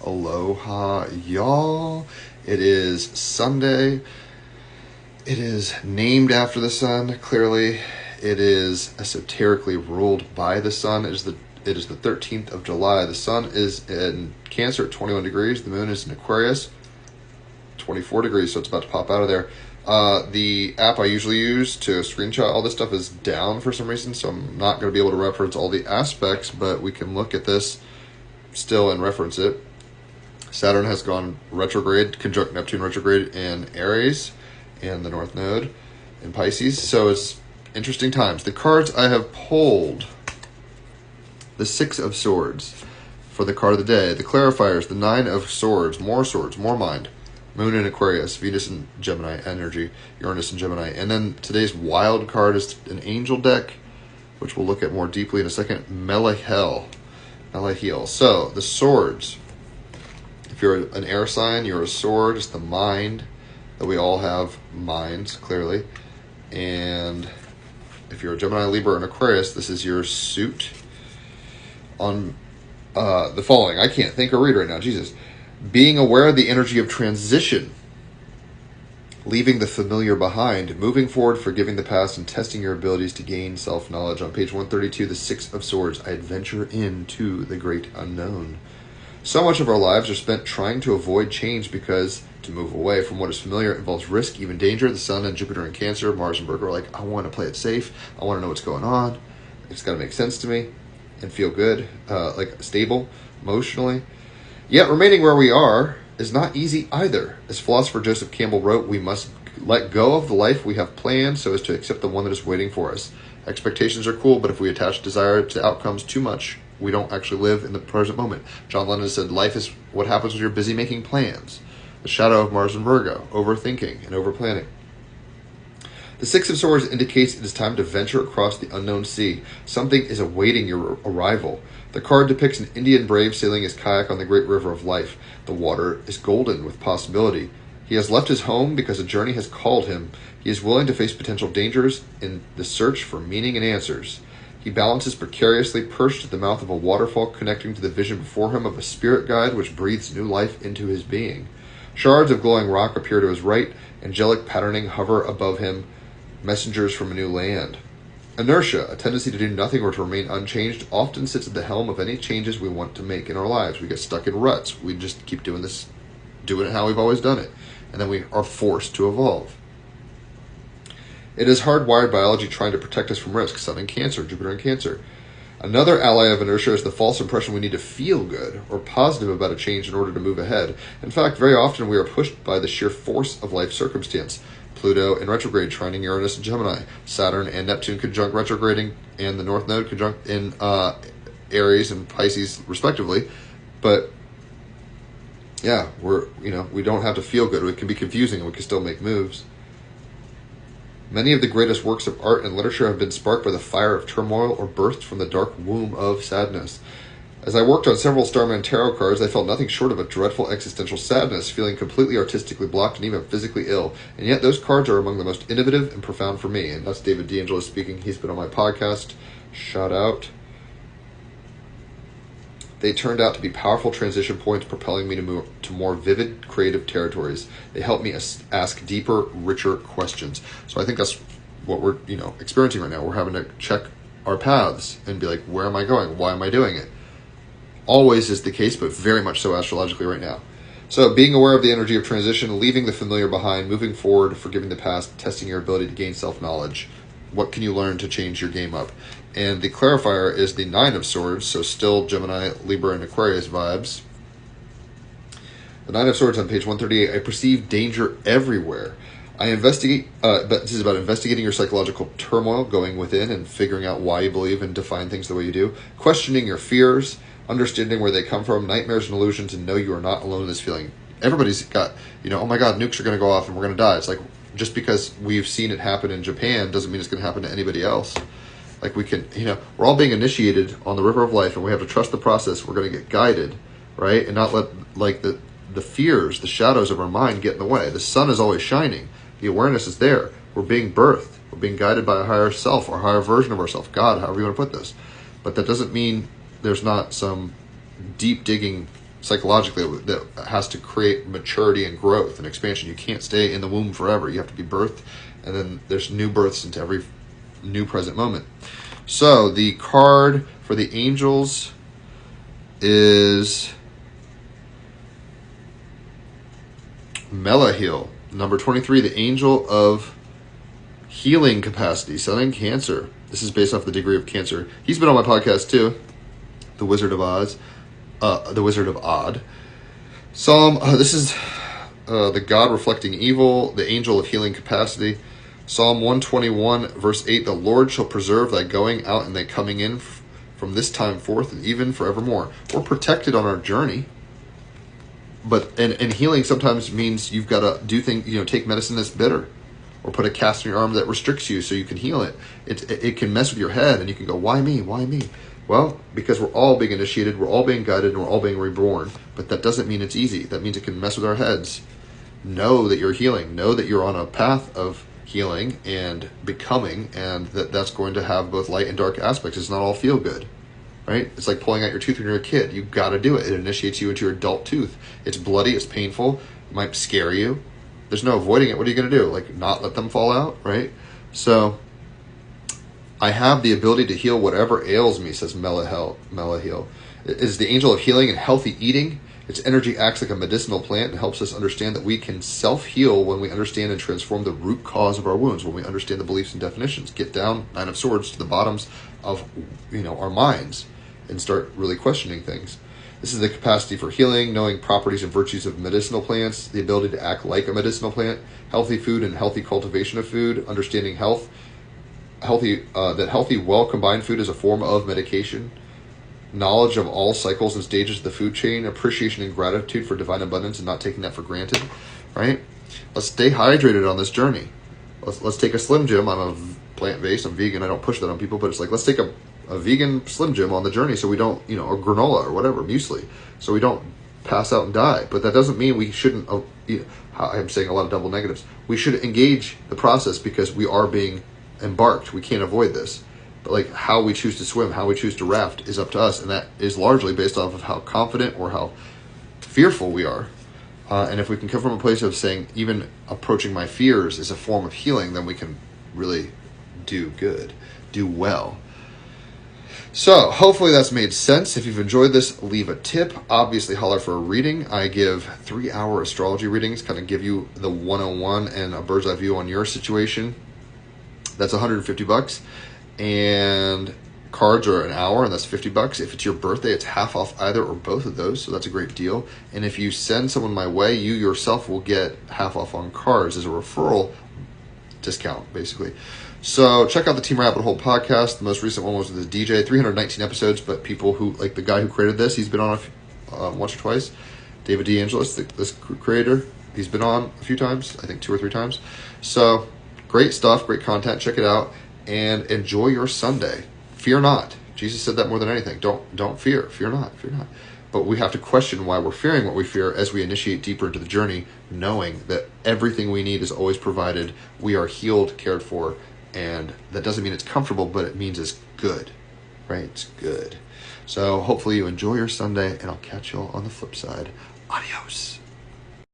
Aloha, y'all. It is Sunday. It is named after the sun, clearly. It is esoterically ruled by the sun. It is the 13th of July. The sun is in Cancer at 21 degrees. The moon is in Aquarius, 24 degrees, so it's about to pop out of there. The app I usually use to screenshot all this stuff is down for some reason, so I'm not going to be able to reference all the aspects, but we can look at this still and reference it. Saturn has gone retrograde, conjunct Neptune retrograde in Aries and the North Node in Pisces, so it's interesting times. The cards I have pulled: the Six of Swords for the card of the day, the clarifiers, the Nine of Swords, more mind, Moon in Aquarius, Venus in Gemini energy, Uranus in Gemini. And then today's wild card is an angel deck, which we'll look at more deeply in a second, Melahiel. So, the swords. If you're an air sign, you're a sword. It's the mind, that we all have minds, clearly. And if you're a Gemini, Libra, and Aquarius, this is your suit on the following. I can't think or read right now, Jesus. Being aware of the energy of transition, leaving the familiar behind, moving forward, forgiving the past, and testing your abilities to gain self-knowledge. On page 132, the Six of Swords, I adventure into the great unknown. So much of our lives are spent trying to avoid change because to move away from what is familiar involves risk, even danger. The Sun and Jupiter in Cancer, Mars and Virgo are like, I want to play it safe. I want to know what's going on. It's got to make sense to me and feel good, like stable emotionally. Yet remaining where we are is not easy either. As philosopher Joseph Campbell wrote, we must let go of the life we have planned so as to accept the one that is waiting for us. Expectations are cool, but if we attach desire to outcomes too much, we don't actually live in the present moment. John Lennon said, life is what happens when you're busy making plans. The shadow of Mars and Virgo, overthinking and overplanning. The Six of Swords indicates it is time to venture across the unknown sea. Something is awaiting your arrival. The card depicts an Indian brave sailing his kayak on the great river of life. The water is golden with possibility. He has left his home because a journey has called him. He is willing to face potential dangers in the search for meaning and answers. He balances precariously, perched at the mouth of a waterfall, connecting to the vision before him of a spirit guide which breathes new life into his being. Shards of glowing rock appear to his right. Angelic patterning hover above him, messengers from a new land. Inertia, a tendency to do nothing or to remain unchanged, often sits at the helm of any changes we want to make in our lives. We get stuck in ruts. We just keep doing it how we've always done it. And then we are forced to evolve. It is hardwired biology trying to protect us from risk. Sun in Cancer, Jupiter in Cancer. Another ally of inertia is the false impression we need to feel good or positive about a change in order to move ahead. In fact, very often we are pushed by the sheer force of life circumstance. Pluto in retrograde, trining Uranus and Gemini. Saturn and Neptune conjunct retrograding, and the North Node conjunct in Aries and Pisces, respectively. But yeah, we don't have to feel good. It can be confusing, and we can still make moves. Many of the greatest works of art and literature have been sparked by the fire of turmoil or birthed from the dark womb of sadness. As I worked on several Starman tarot cards, I felt nothing short of a dreadful existential sadness, feeling completely artistically blocked and even physically ill. And yet those cards are among the most innovative and profound for me. And that's David D'Angelo speaking. He's been on my podcast. Shout out. They turned out to be powerful transition points, propelling me to move to more vivid, creative territories. They helped me ask deeper, richer questions. So I think that's what we're, experiencing right now. We're having to check our paths and be like, where am I going? Why am I doing it? Always is the case, but very much so astrologically right now. So being aware of the energy of transition, leaving the familiar behind, moving forward, forgiving the past, testing your ability to gain self-knowledge. What can you learn to change your game up? And the clarifier is the Nine of Swords, so still Gemini, Libra, and Aquarius vibes. The Nine of Swords on page 138, I perceive danger everywhere. I investigate, but this is about investigating your psychological turmoil, going within and figuring out why you believe and define things the way you do, questioning your fears, understanding where they come from, nightmares and illusions, and know you are not alone in this feeling. Everybody's got, oh my God, nukes are going to go off and we're going to die. It's like, just because we've seen it happen in Japan doesn't mean it's going to happen to anybody else. Like we can, we're all being initiated on the river of life, and we have to trust the process. We're going to get guided, right? And not let the fears, the shadows of our mind get in the way. The sun is always shining. The awareness is there. We're being birthed. We're being guided by a higher self or higher version of ourselves. God, however you want to put this. But that doesn't mean there's not some deep digging psychologically that has to create maturity and growth and expansion. You can't stay in the womb forever. You have to be birthed, and then there's new births into every new present moment. So the card for the angels is Melahil, number 23, the angel of healing capacity, selling Cancer. This is based off the degree of Cancer. He's been on my podcast too, the Wizard of Oz, the Wizard of Odd. This is the God reflecting evil, the angel of healing capacity. Psalm 121, verse 8, the Lord shall preserve thy going out and thy coming in from this time forth and even forevermore. We're protected on our journey. But and healing sometimes means you've got to do things, take medicine that's bitter, or put a cast on your arm that restricts you so you can heal it. It can mess with your head, and you can go, why me? Why me? Well, because we're all being initiated, we're all being guided, and we're all being reborn. But that doesn't mean it's easy. That means it can mess with our heads. Know that you're healing. Know that you're on a path of healing and becoming, and that's going to have both light and dark aspects. It's not all feel good. Right? It's like pulling out your tooth when you're a kid. You got to do it. It initiates you into your adult tooth. It's bloody. It's painful. It might scare you. There's no avoiding it. What are you going to do? Like not let them fall out? Right? So I have the ability to heal whatever ails me, says Melahil. It is the angel of healing and healthy eating. Its energy acts like a medicinal plant and helps us understand that we can self-heal when we understand and transform the root cause of our wounds, when we understand the beliefs and definitions. Get down, Nine of Swords, to the bottoms of our minds and start really questioning things. This is the capacity for healing, knowing properties and virtues of medicinal plants, the ability to act like a medicinal plant, healthy food and healthy cultivation of food, understanding health, that healthy, well-combined food is a form of medication, knowledge of all cycles and stages of the food chain, appreciation and gratitude for divine abundance and not taking that for granted, right? Let's stay hydrated on this journey. Let's take a Slim Jim. I'm a plant-based, I'm vegan, I don't push that on people, but it's like, let's take a vegan Slim Jim on the journey so we don't, or granola or whatever, muesli, so we don't pass out and die. But that doesn't mean we shouldn't, I'm saying a lot of double negatives. We should engage the process because we are being embarked. We can't avoid this. But like how we choose to swim, how we choose to raft is up to us. And that is largely based off of how confident or how fearful we are. And if we can come from a place of saying, even approaching my fears is a form of healing, then we can really do good, do well. So hopefully that's made sense. If you've enjoyed this, leave a tip. Obviously holler for a reading. I give 3-hour astrology readings, kind of give you the 101 and a bird's eye view on your situation. That's $150. And cards are an hour, and that's $50. If it's your birthday, it's half off either or both of those, so that's a great deal. And if you send someone my way, you yourself will get half off on cards as a referral discount, basically. So check out the Team Rabbit Hole podcast. The most recent one was with the DJ, 319 episodes, but people who, like the guy who created this, he's been on once or twice. David DeAngelis, this creator, he's been on a few times, I think 2 or 3 times. So great stuff, great content. Check it out and enjoy your Sunday. Fear not. Jesus said that more than anything. Don't fear. Fear not. Fear not. But we have to question why we're fearing what we fear as we initiate deeper into the journey, knowing that everything we need is always provided. We are healed, cared for, and that doesn't mean it's comfortable, but it means it's good, right? It's good. So hopefully you enjoy your Sunday, and I'll catch you all on the flip side. Adios.